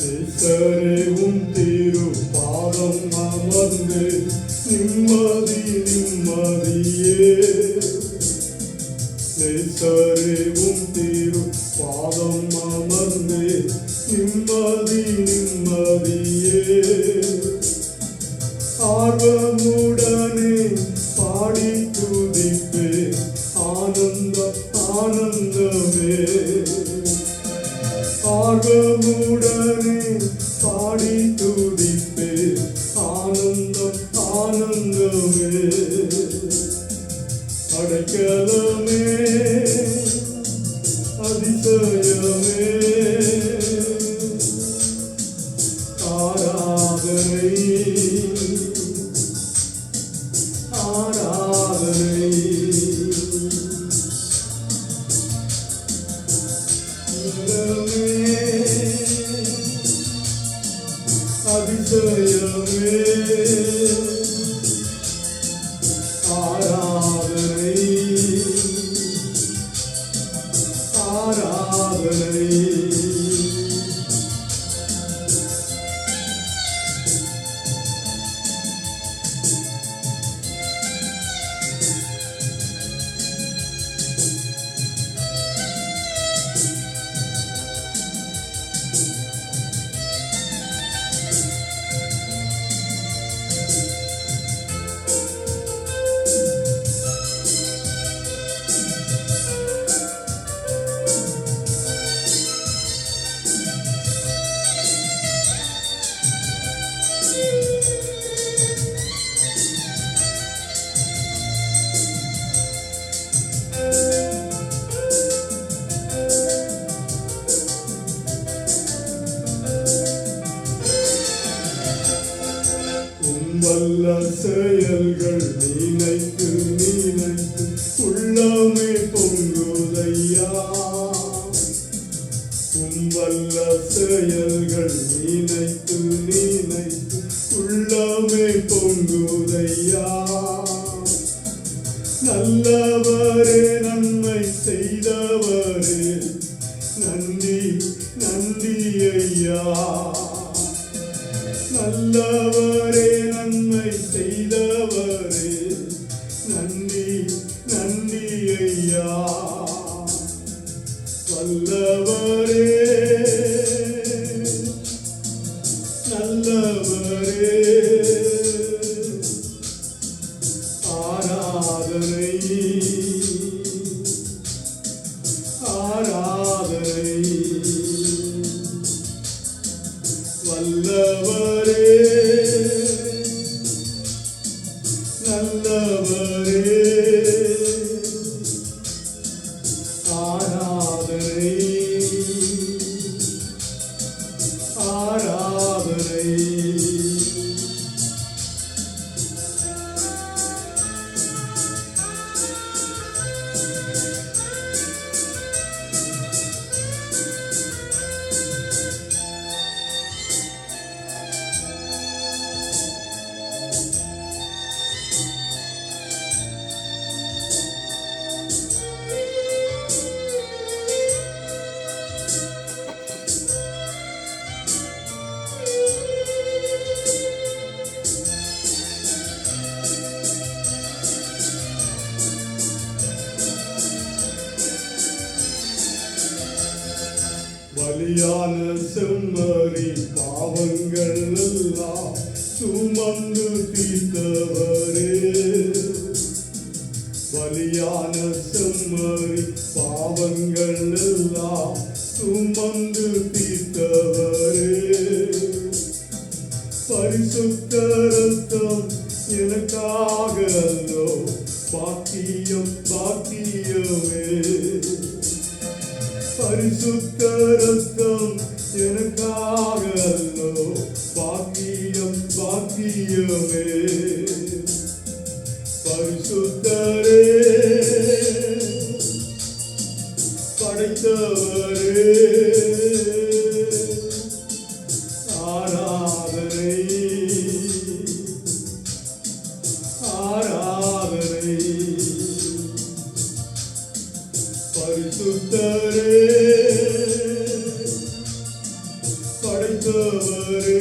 நேசரேவும் திரு பாதம் அமர்ந்து நிம்மதி நிம்மதியே. நேசரேவும் திரு பாதம் அமர்ந்து நிம்மதி நிம்மதியே. ஆர்வமுடனே பாடி துதிப்பே ஆனந்தம் ஆனந்தமே. ஆர்வமுடனே பாடி துதிப்பே ஆனந்தம் ஆனந்தமே. அடைக்கலமே அதிசயமே ஆராதனை ஆராதனை. அதிசயமே ஆராதனை ஆராதனை. வல்ல செயல்கள் நினைத்து நினைத்து உள்ளமே பொங்குதையா. வல்ல செயல்கள் நினைத்து நினைத்து உள்ளமே பொங்குதையா. நல்லவரே நன்மை செய்தவரே நன்றி நன்றி ஐயா. நல்லவரே நன்மை செய்தவரே நன்றி நன்றி ஐயா. வல்லவரே நல்லவரே ஆராதனை ஆராதனை. வல்லவரே நல்லவரே ஆராதனை ஆராதனை. பலியான செம்மறி பாவங்கள் எல்லாம் சுமந்து தீர்த்தவரே. பலியான செம்மறி பாவங்கள் எல்லாம் சுமந்து தீர்த்தவரே. பரிசுத்த ரத்தம் எனக்காக அல்லோ பாக்கியம் பாக்கியமே. பரிசுத்த ரத்தம் எனக்காக அல்லோ பாக்கியம் பாக்கியமே. பரிசுத்தரே படைத்தவரே ஆராதனை ஆராதனை. படைத்தவரே